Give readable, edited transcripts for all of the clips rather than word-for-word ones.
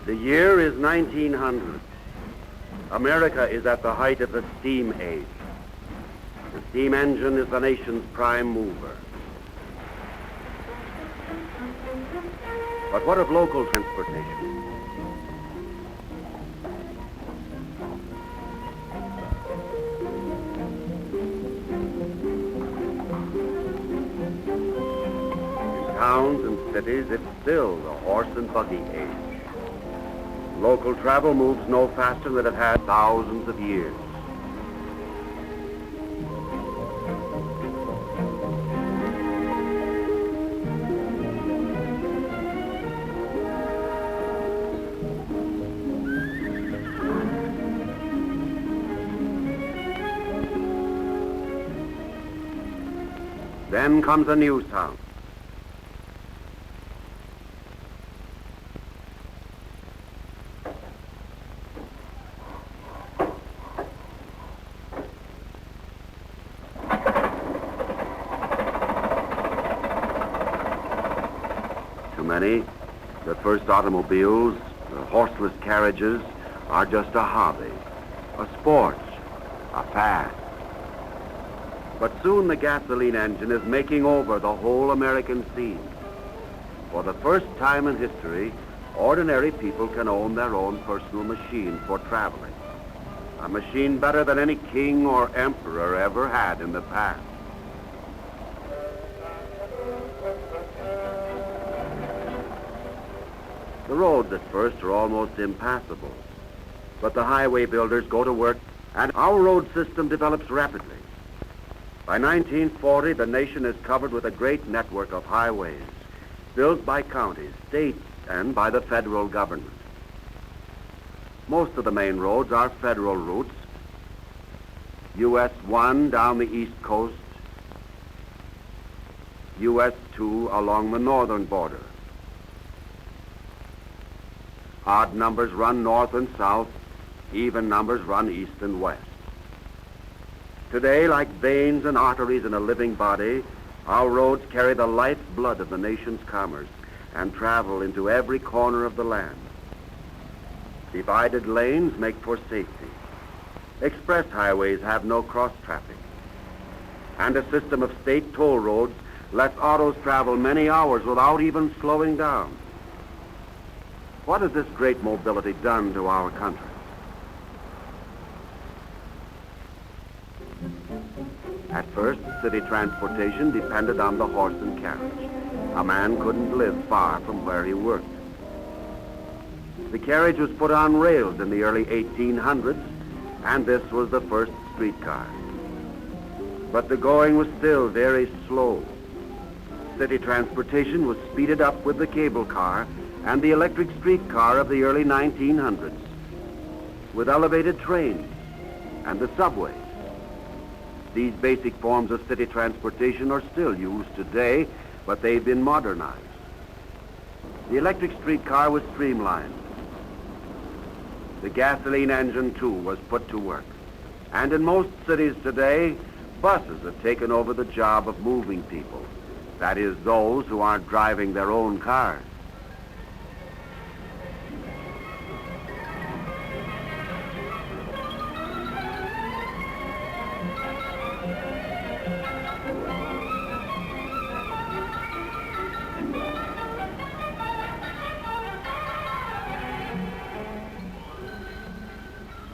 The year is 1900. America is at the height of the steam age. The steam engine is the nation's prime mover. But what of local transportation? In towns and cities, it's still the horse and buggy age. Local travel moves no faster than it has thousands of years. Then comes a new sound. To many, the first automobiles, the horseless carriages, are just a hobby, a sport, a fad. But soon the gasoline engine is making over the whole American scene. For the first time in history, ordinary people can own their own personal machine for traveling. A machine better than any king or emperor ever had in the past. The roads at first are almost impassable, but the highway builders go to work and our road system develops rapidly. By 1940, the nation is covered with a great network of highways, built by counties, states, and by the federal government. Most of the main roads are federal routes. US 1 down the east coast, US 2 along the northern border. Odd numbers run north and south, even numbers run east and west. Today, like veins and arteries in a living body, our roads carry the lifeblood of the nation's commerce and travel into every corner of the land. Divided lanes make for safety. Express highways have no cross-traffic. And a system of state toll roads lets autos travel many hours without even slowing down. What has this great mobility done to our country? At first, city transportation depended on the horse and carriage. A man couldn't live far from where he worked. The carriage was put on rails in the early 1800s, and this was the first streetcar. But the going was still very slow. City transportation was speeded up with the cable car and the electric streetcar of the early 1900s, with elevated trains and the subway. These basic forms of city transportation are still used today, but they've been modernized. The electric streetcar was streamlined. The gasoline engine, too, was put to work. And in most cities today, buses have taken over the job of moving people. That is, those who aren't driving their own cars.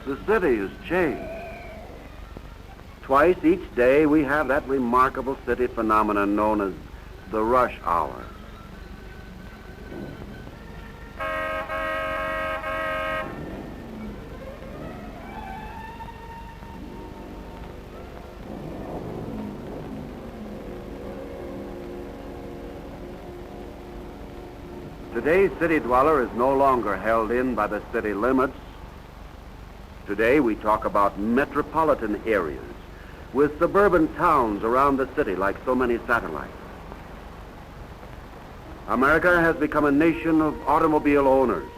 The city has changed. Twice each day we have that remarkable city phenomenon known as the rush hour. Today's city dweller is no longer held in by the city limits. Today we talk about metropolitan areas with suburban towns around the city like so many satellites. America has become a nation of automobile owners.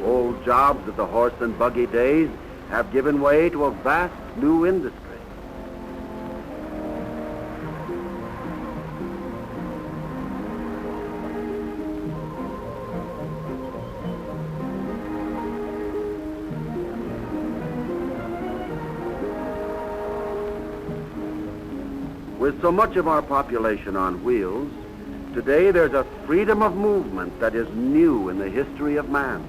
Old jobs of the horse and buggy days have given way to a vast new industry. With so much of our population on wheels, today there's a freedom of movement that is new in the history of man.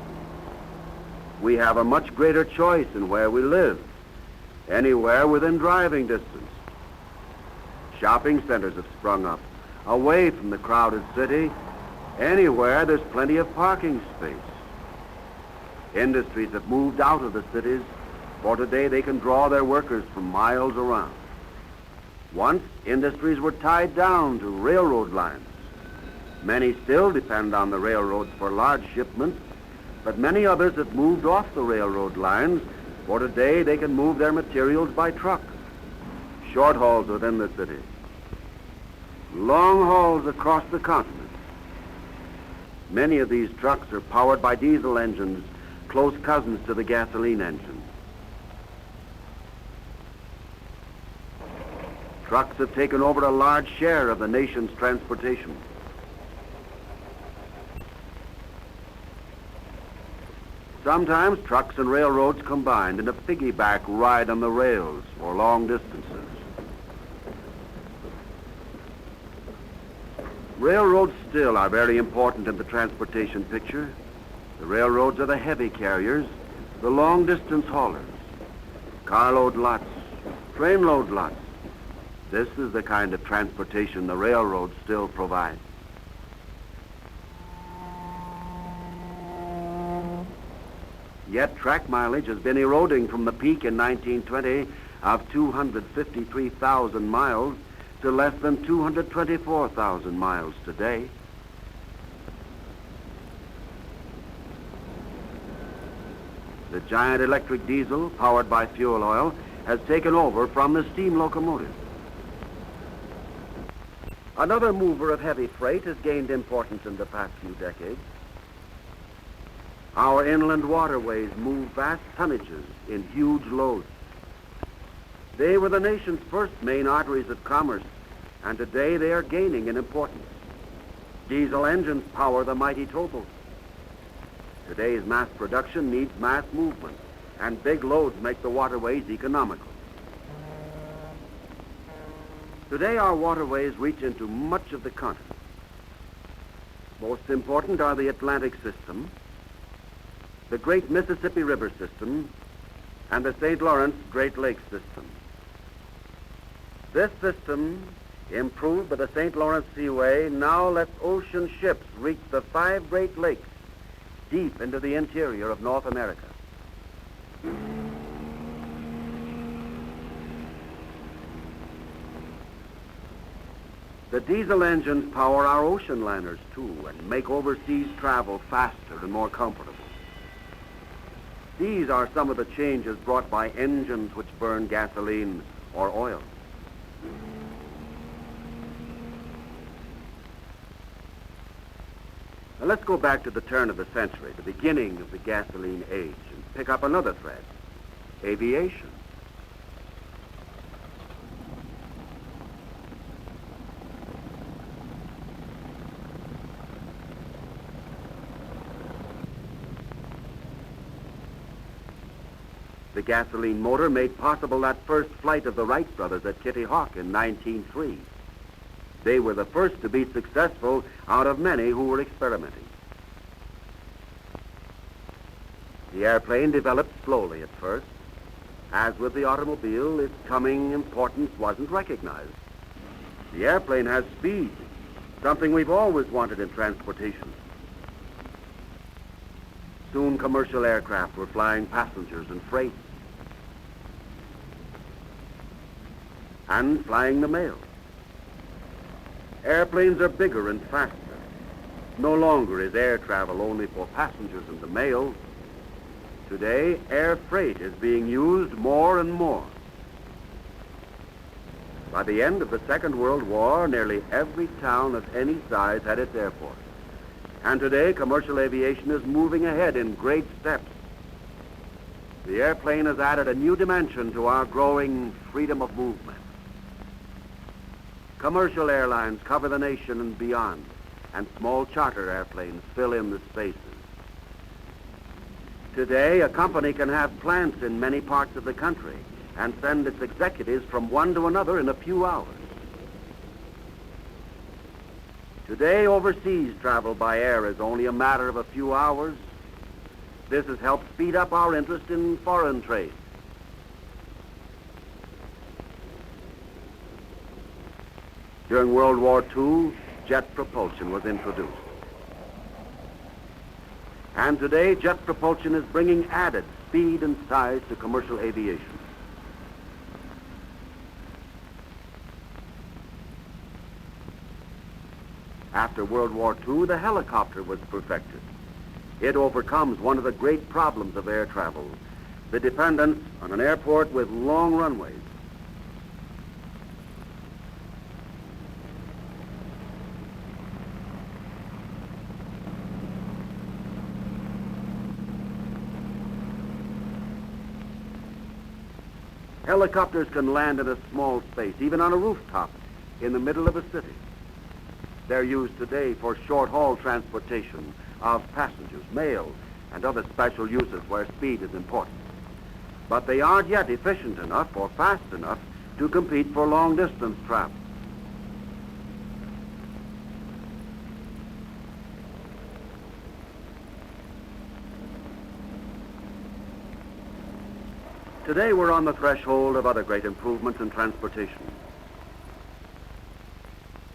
We have a much greater choice in where we live, anywhere within driving distance. Shopping centers have sprung up, away from the crowded city, anywhere there's plenty of parking space. Industries have moved out of the cities, for today they can draw their workers from miles around. Once, industries were tied down to railroad lines. Many still depend on the railroads for large shipments, but many others have moved off the railroad lines, for today they can move their materials by truck. Short hauls within the city, long hauls across the continent. Many of these trucks are powered by diesel engines, close cousins to the gasoline engine. Trucks have taken over a large share of the nation's transportation. Sometimes trucks and railroads combined in a piggyback ride on the rails for long distances. Railroads still are very important in the transportation picture. The railroads are the heavy carriers, the long-distance haulers, carload lots, trainload lots. This is the kind of transportation the railroads still provide. Yet track mileage has been eroding from the peak in 1920 of 253,000 miles to less than 224,000 miles today. The giant electric diesel, powered by fuel oil, has taken over from the steam locomotive. Another mover of heavy freight has gained importance in the past few decades. Our inland waterways move vast tonnages in huge loads. They were the nation's first main arteries of commerce, and today they are gaining in importance. Diesel engines power the mighty towboats. Today's mass production needs mass movement, and big loads make the waterways economical. Today our waterways reach into much of the continent. Most important are the Atlantic system, the Great Mississippi River system, and the St. Lawrence Great Lakes system. This system, improved by the St. Lawrence Seaway, now lets ocean ships reach the 5 Great Lakes deep into the interior of North America. The diesel engines power our ocean liners too and make overseas travel faster and more comfortable. These are some of the changes brought by engines which burn gasoline or oil. Now let's go back to the turn of the century, the beginning of the gasoline age, and pick up another thread: aviation. The gasoline motor made possible that first flight of the Wright brothers at Kitty Hawk in 1903. They were the first to be successful out of many who were experimenting. The airplane developed slowly at first. As with the automobile, its coming importance wasn't recognized. The airplane has speed, something we've always wanted in transportation. Soon commercial aircraft were flying passengers and freight, and flying the mail. Airplanes are bigger and faster. No longer is air travel only for passengers and the mail. Today, air freight is being used more and more. By the end of the Second World War, nearly every town of any size had its airport. And today, commercial aviation is moving ahead in great steps. The airplane has added a new dimension to our growing freedom of movement. Commercial airlines cover the nation and beyond, and small charter airplanes fill in the spaces. Today, a company can have plants in many parts of the country and send its executives from one to another in a few hours. Today, overseas travel by air is only a matter of a few hours. This has helped speed up our interest in foreign trade. During World War II, jet propulsion was introduced. And today, jet propulsion is bringing added speed and size to commercial aviation. After World War II, the helicopter was perfected. It overcomes one of the great problems of air travel, the dependence on an airport with long runways. Helicopters can land in a small space, even on a rooftop, in the middle of a city. They're used today for short-haul transportation of passengers, mail, and other special uses where speed is important. But they aren't yet efficient enough or fast enough to compete for long-distance travel. Today we're on the threshold of other great improvements in transportation.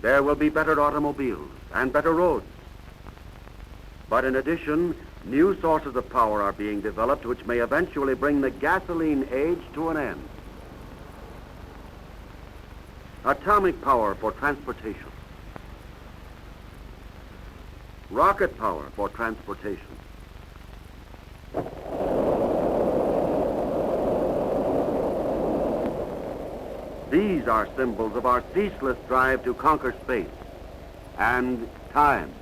There will be better automobiles and better roads. But in addition, new sources of power are being developed which may eventually bring the gasoline age to an end. Atomic power for transportation. Rocket power for transportation. These are symbols of our ceaseless drive to conquer space and time.